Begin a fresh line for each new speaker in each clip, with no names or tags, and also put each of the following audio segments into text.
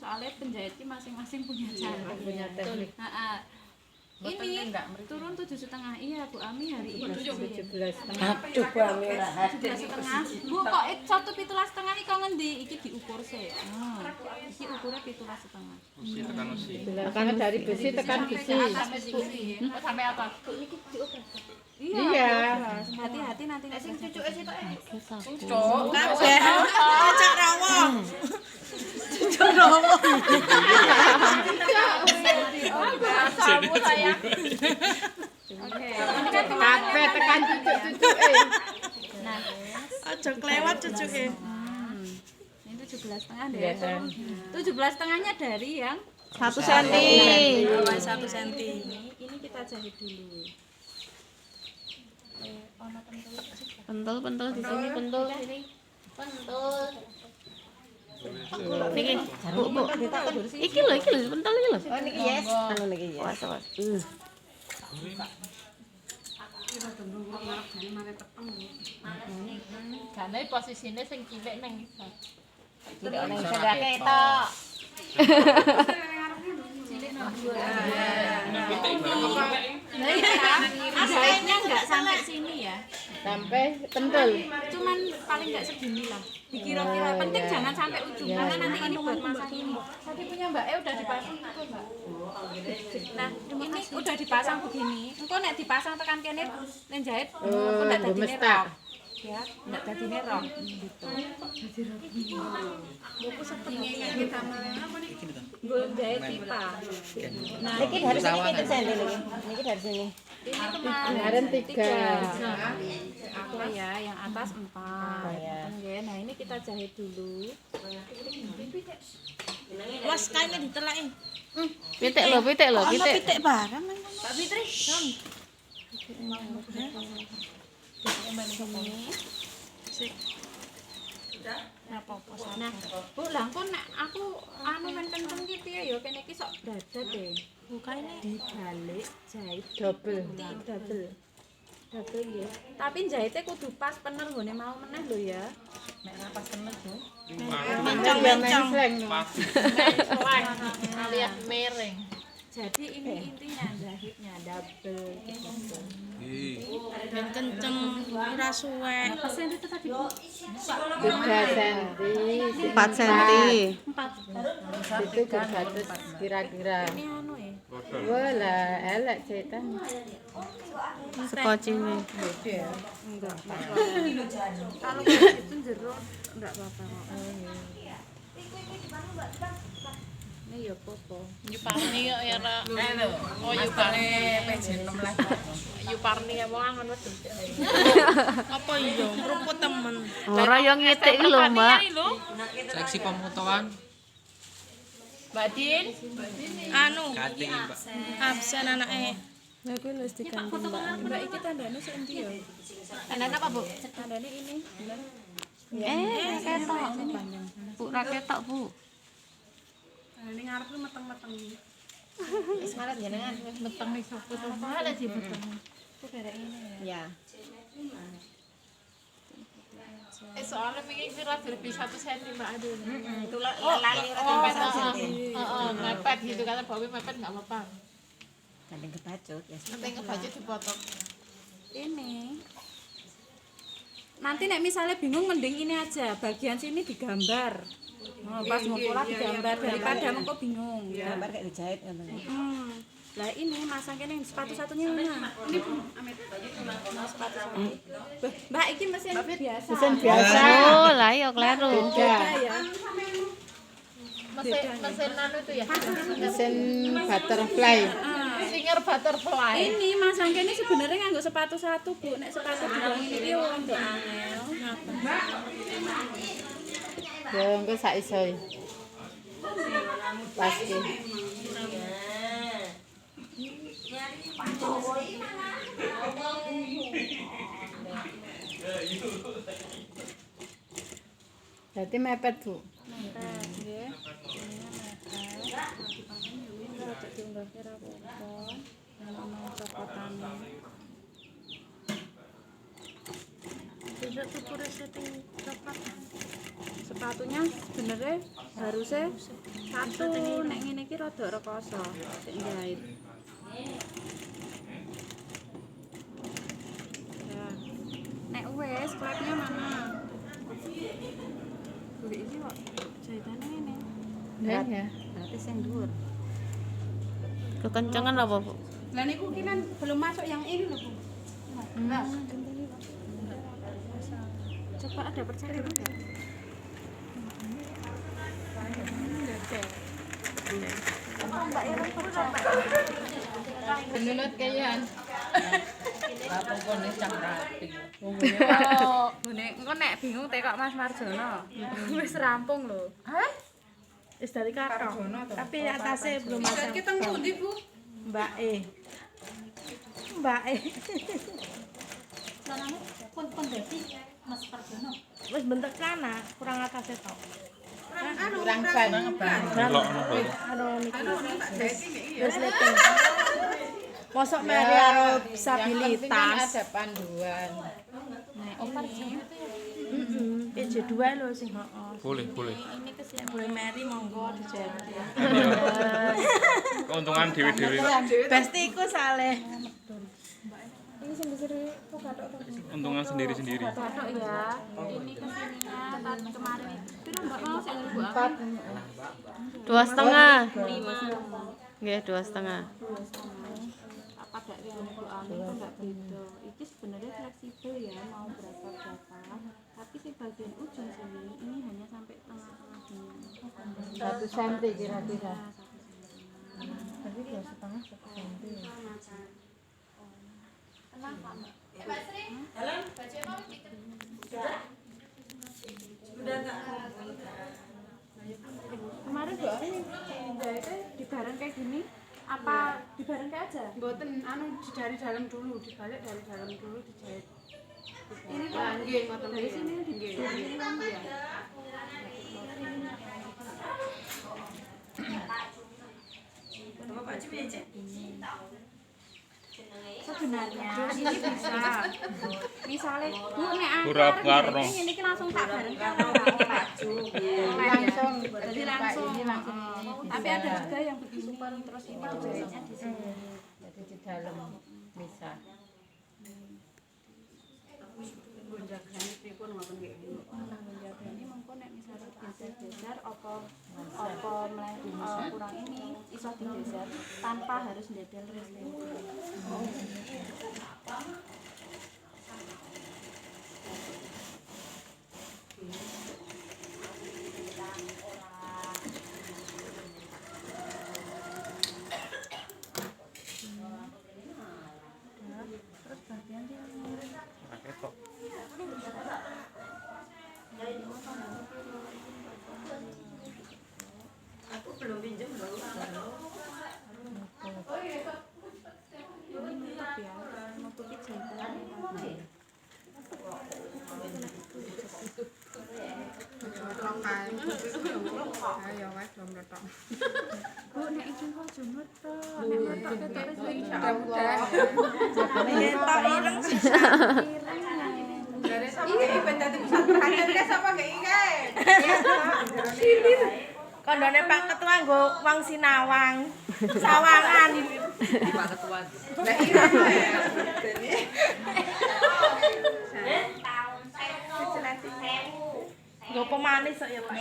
soalnya penjahit masing-masing punya cara.
Punya teknik.
Ini turun 7,5. Iya Bu Ami hari ini
17,5.
Coba Ami ora hadir.
17,5. Bu kok 1,17,5 iki kok ngendi? Iki diukur sih. Iki ukurnya 17,5.
Tekan dari besi tekan besi.
Sampai atas. Iya. Hati-hati nanti nek sing cucuke sitok.
Cuk, kabeh. Cak rawong. Cuk rawong.
Samu saya. Oke.
Kabeh tekan cucuk-cucuke.
Nah,
Aja kelewat cucuke.
ini 17,5 deh. 17,5-nya dari yang
1 cm.
Bawah 1 cm.
ini kita jahit dulu.
Pentul di sini pentul. Niki, Bu. Iki lho pentul iki lho.
Oh niki yes. Anu niki yes.
Awas.
Jane posisine sing cilik nang isa.
Tidak ana yang sedake ketok.
Jahitnya enggak sampai sini ya.
Sampai pentul.
Cuman paling enggak segini lah. Dikira-kira penting jangan sampai ujung karena nanti ini buat masang ini. Tadi punya Mbak E udah dipasang itu, Mbak. Nah, ini udah dipasang begini. Engko nek dipasang tekan kene nen jahit, engko ndak dadine roh. Ya, ndak dadine roh gitu. Buku seperti kita apa nih? Nggo jahit pipa. Nah,
Niki dari sini pinten cm niki? Niki dari sini.
ini kemarin 3. Aku ya, yang atas 4. Ya. Nah, ini kita jahit dulu.
Luas kaine diteleki.
Pitik lho.
Ono pitik barang.
Pak Fitri, Dong. Nah, Bu, lah kok nek aku anu men kenceng ki piye ya kene iki sok bradat e. Bukaine dibalik jahit
Double.
Double ya. Tapi jahitnya kudu pas bener nggone mau meneh lho ya. Nek ra pas bener, Bu.
Mencong-mencong.
Alias miring. Jadi ini intinya jahitnya double gitu.
Ben kenceng ora suwe.
Berapa senti itu tadi, Bu?
3 cm.
4 cm.
4.
Itu berbatas kira-kira.
Ini anu ya.
Wala, elek cetan.
Skoci ini.
Enggak. Kalau itu jeruk enggak apa-apa kok. Ini ya popo.
Yuparni kok ya ra. Oh Yuparni PJ 16. Yuparni ya wong ngono wedhus.
Apa iya meruput temen.
Ora yang ngitik iki lho, Mbak.
Seksi pemotongan
Mbak Din,
Anu,
ganti Mbak.
absen anake.
Lah kuwi wis diganti Mbak.
Mbak iki tandane sik endi ya?
tandane apa, Bu?
Tandane ini.
Ketok. Bu, ra ketok, Bu.
Ini ngarep lu meteng-meteng.
Wis ngaret jenengan.
Meteng nih sapa to? Ada di meteng.
Itu dari ini ya.
Ya.
Soalnya pengen kira lebih 1 cm Mbak Adun.
Itu lali ora sampai 1 cm.
Mepet gitu kata Bawi mepet enggak apa-apa.
Gandeng kebacut ya.
Penting kebaca dipotong.
Ini. Nanti nek misalnya bingung mending ini aja, bagian sini digambar. Pas mau pulang digambar daripada mengko bingung.
Gambar kayak dijahit ngono.
Lah ini masang kene sepatu satunya mana? Ini Mas sepatu satu. Mbak iki mesin biasa.
Mesin biasa.
Oh, lah iya kleru.
Beda.
Ya.
Mesin anu itu ya.
Mesin butterfly.
Singer butterfly.
Ini masang kene sebenarnya nganggo sepatu satu, Bu. Nek sepatu dua ini ki untuk angel.
Ya engko sak iso. Pasti. Berarti mepet, Bu.
Mepet, nggih. Diunggah kira apa? Ana cokotane. Bisa tukur setting coklat. sepatunya sebenarnya harusnya satu, nek ngene iki rada rekoso sik jahit. Ya. Nek wis klepnya mana? Kuwi iki kok jahitane ngene.
Ya.
Berarti sing dhuwur.
Kekencangan apa, Bu?
Lah niku ki kan belum masuk yang ini loh, Bu. Nah. Coba ada percaya enggak?
Benulut kayan.
Apa kok nih cang rapi.
Oh, ngene engko nek bingung tekok Mas Marjono. Wis rampung lho. Hah?
Wis dari karton. Tapi atasnya belum
Bisa
masang.
kita ngendi, Bu?
Mbak E. Mbak E. Wis bentuk kana, kurang atasnya tok.
Kurang ban.
Anu niki. Wis leteng. Mosok mari karo disabilitas.
Ada panduan.
PJ2 lho sing heeh.
Boleh.
Boleh mari monggo dijahit.
Keuntungan dewi-dewi.
Pasti iku saleh.
Untungan sendiri-sendiri.
Batok ya. Ini kesininya tadi kemarin itu. Piro Mbak mau sing Bu?
2,5.
5.
Nggih, 2,5.
Apa dak yang Bu Ami itu enggak beda. Iki sebenarnya fleksibel ya, mau berapa. Tapi si bagian ujung sini ini hanya sampai tengah-tengah sini.
1 cm kira-kira.
Tapi 2,5 1 cm. Kenapa? Mbak Sri, jalan baju mau sudah kemarin Bu Ami jahitnya di bareng kayak gini apa di bareng kayak aja?
Mboten anu dari dalam dulu, dibalik dari dalam dulu dijahit.
Ini kan dari sini di sini kan ya. Sebenarnya ini bisa. Misalnya Bu nek
Burap-barno.
ini langsung tak bareng karo baju. Langsung. Jadi langsung. Tapi ada juga yang begini terus ini dijahitnya di sini.
Jadi di dalam bisa.
Gonjagane pripun ngoten nggih.
Ini mengko nek misalnya geser-geser apa kurang ini iso digeser tanpa harus ndedel resleting. Terus bagian
Aku belum pinjam loh.
nutup ya, nutupi jahitan.
Ayo wes belum letok.
Bu, nek iki kok jumut to. Nek letok terus
Udah.
Ngetok ireng sisa.
Dari sampai ben dadi pusat perhatian guys apa gak iki?
Kondone Pak Ketua nggo wong Sinawang. Sawangan.
Pak Ketua.
Lah iya.
Nggo pemanis kok ya Pak.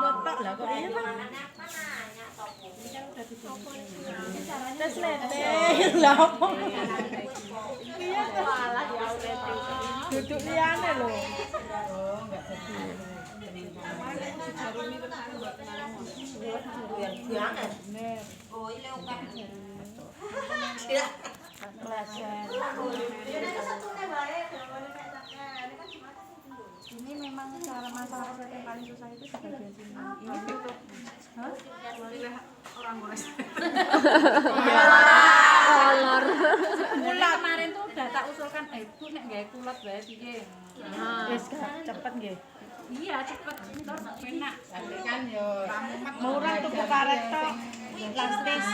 Letok lah kok iya Pak. Tes lete. Lah opo? Iya malah ya duduk liyane lho.
ini memang cara masalah resleting yang paling susah itu di bagian sini. Ini tutup. Hah?
Orang goles.
Kolor.
Sebenarnya kemarin tuh udah tak usulkan, Bu nek gawe kulot wae piye.
Wis cepet nggih.
Iya, cepet terus enak.
Tapi kan yo
Murah tuku karet tok. Plastis.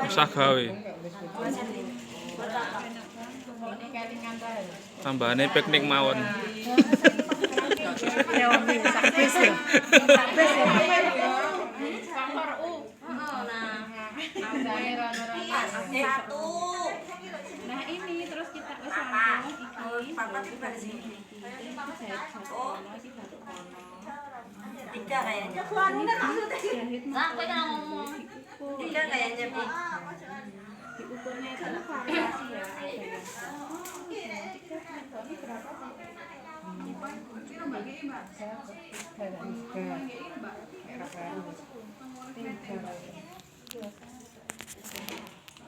Usah gawe. Tambahane piknik mawon.
Nah ini terus kita langsung iki.
Papa tiba di sini. Tiga kayaknya. Nah, aku yang ngomong. Tiga kayaknya, Bi.
Diukurnya itu variasi ya.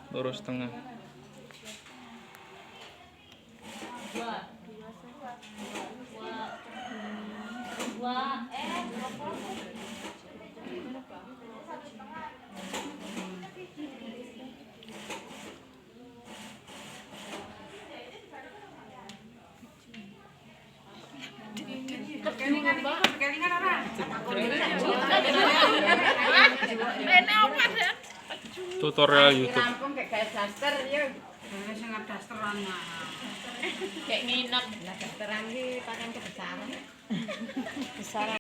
Lurus tengah.
Kelingan orang.
Rene apa deh?
Tutorial YouTube.
Lampung kayak kayak daster ya.
Sing dasteran.
Kayak nginep.
Lah dasteran iki pakaian kebesaran. Besaran.